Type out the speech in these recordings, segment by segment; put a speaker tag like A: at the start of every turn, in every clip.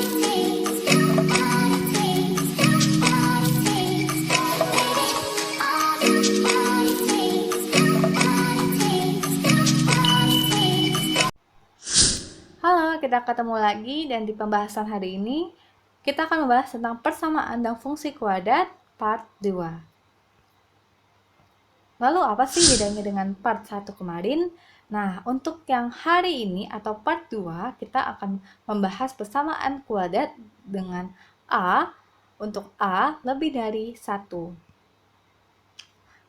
A: Halo, kita ketemu lagi dan di pembahasan hari ini kita akan membahas tentang persamaan dan fungsi kuadrat part 2. Lalu apa sih bedanya dengan part 1 kemarin? Nah, untuk yang hari ini atau part 2 kita akan membahas persamaan kuadrat dengan A untuk A lebih dari 1.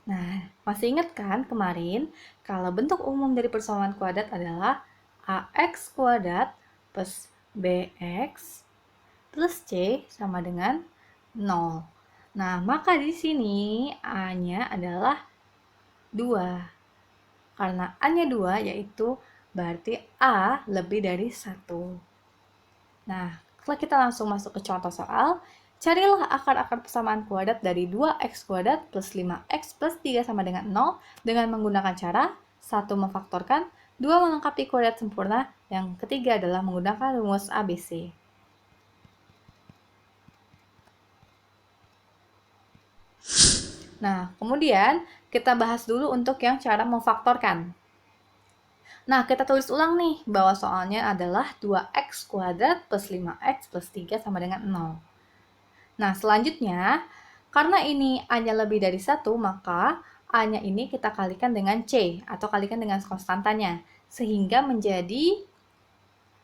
A: Nah, masih ingat kan kemarin kalau bentuk umum dari persamaan kuadrat adalah AX kuadrat plus BX plus C sama dengan 0. Nah, maka di sini A-nya adalah 2. Karena A-nya 2 yaitu berarti A lebih dari 1. Nah, setelah kita langsung masuk ke contoh soal, carilah akar-akar persamaan kuadrat dari 2x kuadrat plus 5x plus 3 sama dengan 0 dengan menggunakan cara 1 memfaktorkan, 2 melengkapi kuadrat sempurna, yang ketiga adalah menggunakan rumus ABC. Nah, kemudian kita bahas dulu untuk yang cara memfaktorkan. Nah, kita tulis ulang nih bahwa soalnya adalah 2x kuadrat plus 5x plus 3 sama dengan 0. Nah, selanjutnya, karena ini A-nya lebih dari 1, maka A-nya ini kita kalikan dengan C, atau kalikan dengan konstantanya, sehingga menjadi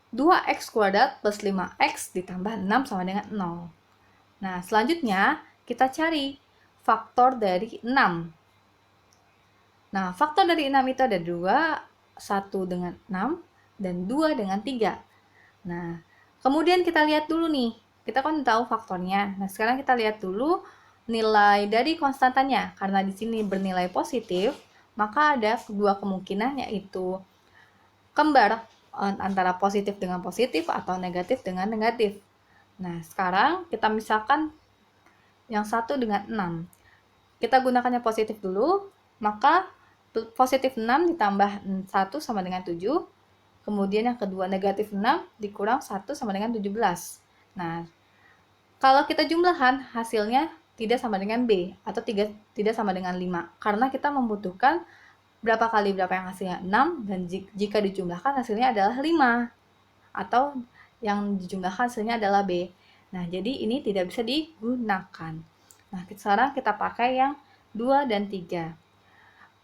A: 2x kuadrat plus 5x ditambah 6 sama dengan 0. Nah, selanjutnya, kita cari faktor dari 6. Nah, faktor dari 6 itu ada 2, 1 dengan 6, dan 2 dengan 3. Nah, kemudian kita lihat dulu nih, kita kan tahu faktornya. Nah, sekarang kita lihat dulu nilai dari konstantanya. Karena di sini bernilai positif, maka ada kedua kemungkinan yaitu kembar antara positif dengan positif atau negatif dengan negatif. Nah, sekarang kita misalkan yang 1 dengan 6. Kita gunakannya positif dulu, maka positif 6 ditambah 1 sama dengan 7. Kemudian yang kedua negatif 6 dikurang 1 sama dengan 17. Nah, kalau kita jumlahkan hasilnya tidak sama dengan B atau tidak sama dengan 5. Karena kita membutuhkan berapa kali berapa yang hasilnya 6 dan jika dijumlahkan hasilnya adalah 5. Atau yang dijumlahkan hasilnya adalah B. Nah, jadi ini tidak bisa digunakan. Nah, sekarang kita pakai yang 2 dan 3.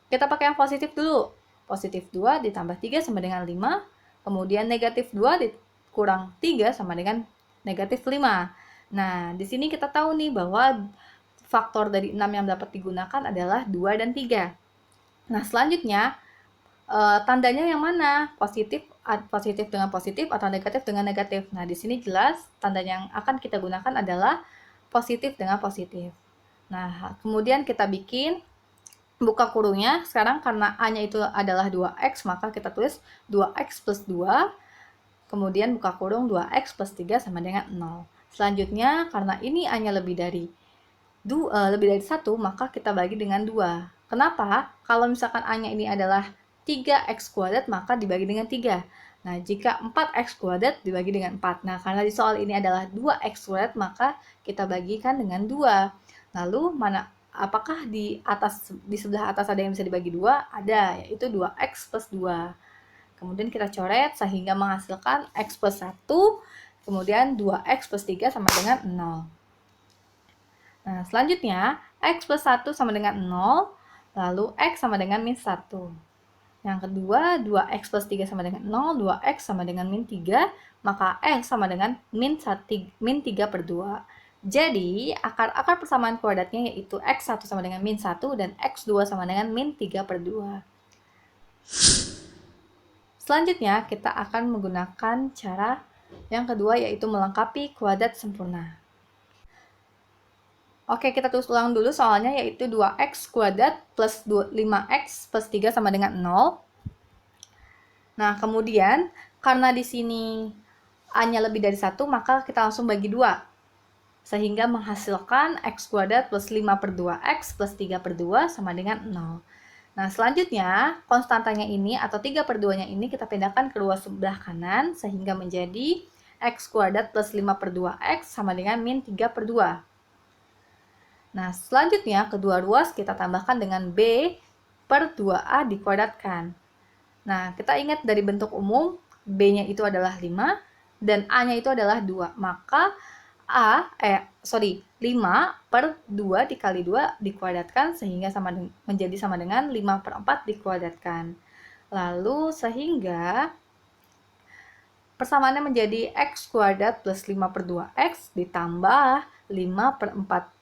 A: Kita pakai yang positif dulu. Positif 2 ditambah 3 sama dengan 5. Kemudian negatif 2 dikurang 3 sama dengan negatif 5. Nah, di sini kita tahu nih bahwa faktor dari 6 yang dapat digunakan adalah 2 dan 3. Nah, selanjutnya, tandanya yang mana? Positif dengan positif atau negatif dengan negatif. Nah, di sini jelas tanda yang akan kita gunakan adalah positif dengan positif. Nah, kemudian kita bikin buka kurungnya. Sekarang karena A-nya itu adalah 2x, maka kita tulis 2x plus 2. Kemudian buka kurung 2x plus 3 sama dengan 0. Selanjutnya, karena ini A-nya lebih dari 1, maka kita bagi dengan 2. Kenapa? Kalau misalkan A-nya ini adalah 3x kuadrat, maka dibagi dengan 3. Nah, jika 4x kuadrat dibagi dengan 4. Nah, karena di soal ini adalah 2x kuadrat, maka kita bagikan dengan 2. Lalu, apakah di sebelah atas ada yang bisa dibagi 2? Ada, yaitu 2x plus 2. Kemudian kita coret sehingga menghasilkan x plus 1, kemudian 2x plus 3 sama dengan 0. Nah, selanjutnya, x plus 1 sama dengan 0, lalu x sama dengan min 1. Yang kedua, 2x plus 3 sama dengan 0, 2x sama dengan min 3, maka x sama dengan min 3 per 2. Jadi, akar-akar persamaan kuadratnya yaitu x1 sama dengan min 1 dan x2 sama dengan min 3 per 2. Selanjutnya, kita akan menggunakan cara yang kedua yaitu melengkapi kuadrat sempurna. Oke, kita tulis ulang dulu soalnya yaitu 2x kuadrat plus 5x plus 3 sama dengan 0. Nah, kemudian karena di sini A-nya lebih dari 1, maka kita langsung bagi 2. Sehingga menghasilkan x kuadrat plus 5 per 2x plus 3 per 2 sama dengan 0. Nah, selanjutnya konstantanya ini atau 3 per 2-nya ini kita pindahkan ke luar sebelah kanan sehingga menjadi X kuadrat plus 5 per 2X sama dengan min 3 per 2. Nah, selanjutnya kedua ruas kita tambahkan dengan B per 2A dikuadratkan. Nah, kita ingat dari bentuk umum, B-nya itu adalah 5 dan A-nya itu adalah 2. Maka 5 per 2 dikali 2 dikuadratkan sehingga menjadi sama dengan 5 per 4 dikuadratkan. Lalu sehingga persamaannya menjadi X kuadrat plus 5 per 2X ditambah 5 per 4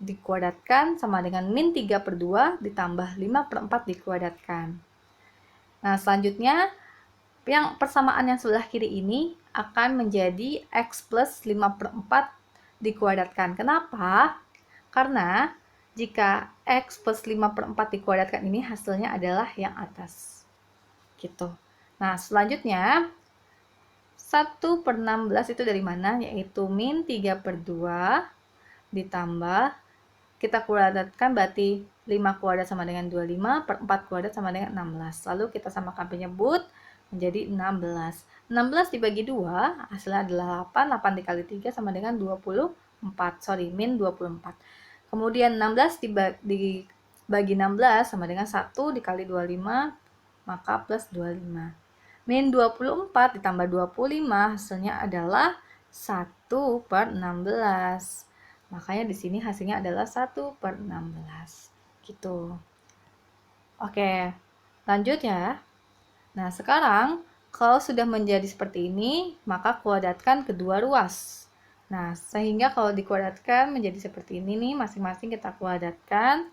A: dikuadratkan sama dengan min 3 per 2 ditambah 5 per 4 dikuadratkan. Nah, selanjutnya yang persamaan yang sebelah kiri ini akan menjadi X plus 5 per 4 dikuadratkan. Kenapa? Karena jika X plus 5 per 4 dikuadratkan ini hasilnya adalah yang atas. Gitu. Nah, selanjutnya 1 per 16 itu dari mana? Yaitu min 3 per 2 ditambah, kita kuadratkan berarti 5 kuadrat sama dengan 25 per 4 kuadrat sama dengan 16. Lalu kita samakan penyebut menjadi 16. 16 dibagi 2 hasilnya adalah 8. 8 dikali 3 sama dengan 24. Min 24. Kemudian 16 dibagi 16 sama dengan 1 dikali 25 maka plus 25. Min 24 ditambah 25 hasilnya adalah 1 per 16. Makanya di sini hasilnya adalah 1 per 16. Gitu. Oke, lanjut ya. Nah, sekarang kalau sudah menjadi seperti ini, maka kuadratkan kedua ruas. Nah, sehingga kalau dikuadratkan menjadi seperti ini nih, masing-masing kita kuadratkan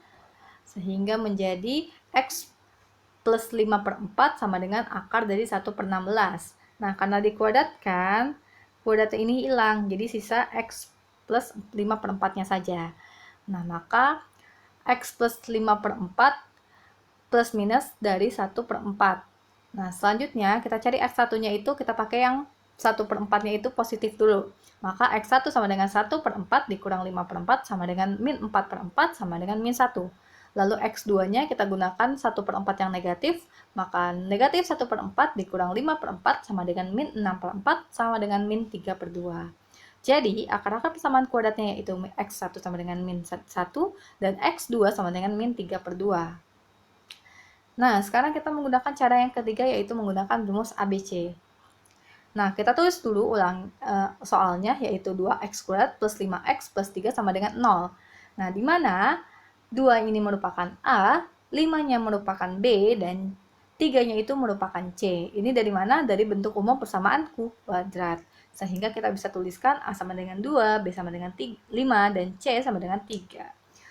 A: sehingga menjadi X plus 5 per 4 sama dengan akar dari 1 per 16. Nah, karena dikuadratkan, kuadratnya ini hilang, jadi sisa X plus 5 per 4-nya saja. Nah, maka X plus 5 per 4 plus minus dari 1 per 4. Nah, selanjutnya kita cari X1-nya itu, kita pakai yang 1 per 4-nya itu positif dulu. Maka X1 sama dengan 1 per 4 dikurang 5 per 4 sama dengan min 4 per 4 sama dengan min 1. Lalu X2-nya kita gunakan 1 per 4 yang negatif, maka negatif 1 per 4 dikurang 5 per 4 sama dengan min 6 per 4 sama dengan min 3 per 2. Jadi, akar-akar persamaan kuadratnya yaitu X1 sama dengan min 1 dan X2 sama dengan min 3 per 2. Nah, sekarang kita menggunakan cara yang ketiga yaitu menggunakan rumus ABC. Nah, kita tulis dulu ulang soalnya yaitu 2x kuadrat plus 5x plus 3 sama dengan 0. Nah, di mana 2 ini merupakan A, 5-nya merupakan B, dan 3-nya itu merupakan C. Ini dari mana? Dari bentuk umum persamaan kuadrat. Sehingga kita bisa tuliskan A sama dengan 2, B sama dengan 5, dan C sama dengan 3.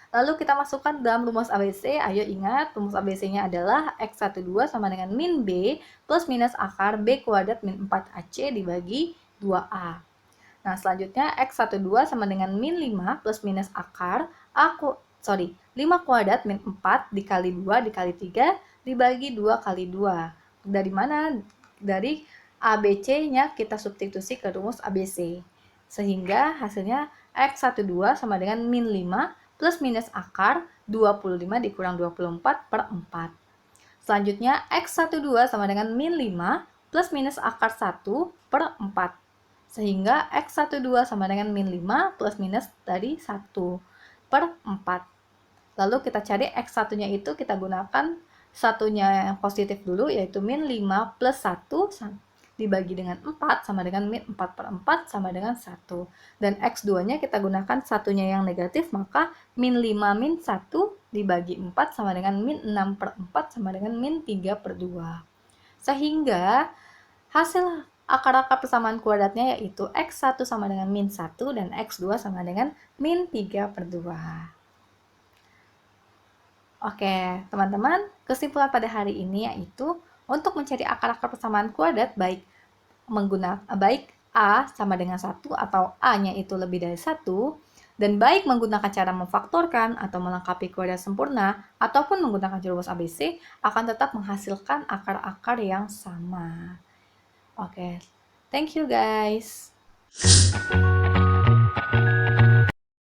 A: Lalu kita masukkan dalam rumus ABC. Ayo ingat, rumus ABC-nya adalah X12 sama dengan min B plus minus akar B kuadrat min 4AC dibagi 2A. Nah, selanjutnya X12 sama dengan min 5 plus minus akar 5 kuadrat min 4 dikali 2 dikali 3 dibagi 2 kali 2. Dari mana? Dari ABC-nya kita substitusi ke rumus ABC. Sehingga hasilnya X12 sama dengan min 5 plus minus akar 25 dikurang 24 per 4. Selanjutnya, X12 sama dengan min 5 plus minus akar 1 per 4. Sehingga X12 sama dengan min 5 plus minus dari 1 per 4. Lalu kita cari X1-nya itu, kita gunakan satunya yang positif dulu, yaitu min 5 plus 1 dibagi dengan 4 sama dengan min 4 per 4 sama dengan 1. Dan X2-nya kita gunakan satunya yang negatif, maka min 5 min 1 dibagi 4 sama dengan min 6 per 4 sama dengan min 3 per 2. Sehingga hasil akar-akar persamaan kuadratnya yaitu X1 sama dengan min 1 dan X2 sama dengan min 3 per 2. Oke, teman-teman, kesimpulan pada hari ini yaitu untuk mencari akar-akar persamaan kuadrat baik A sama dengan 1 atau A-nya itu lebih dari 1, dan baik menggunakan cara memfaktorkan atau melengkapi kuadrat sempurna ataupun menggunakan rumus ABC akan tetap menghasilkan akar-akar yang sama. Oke, thank you guys.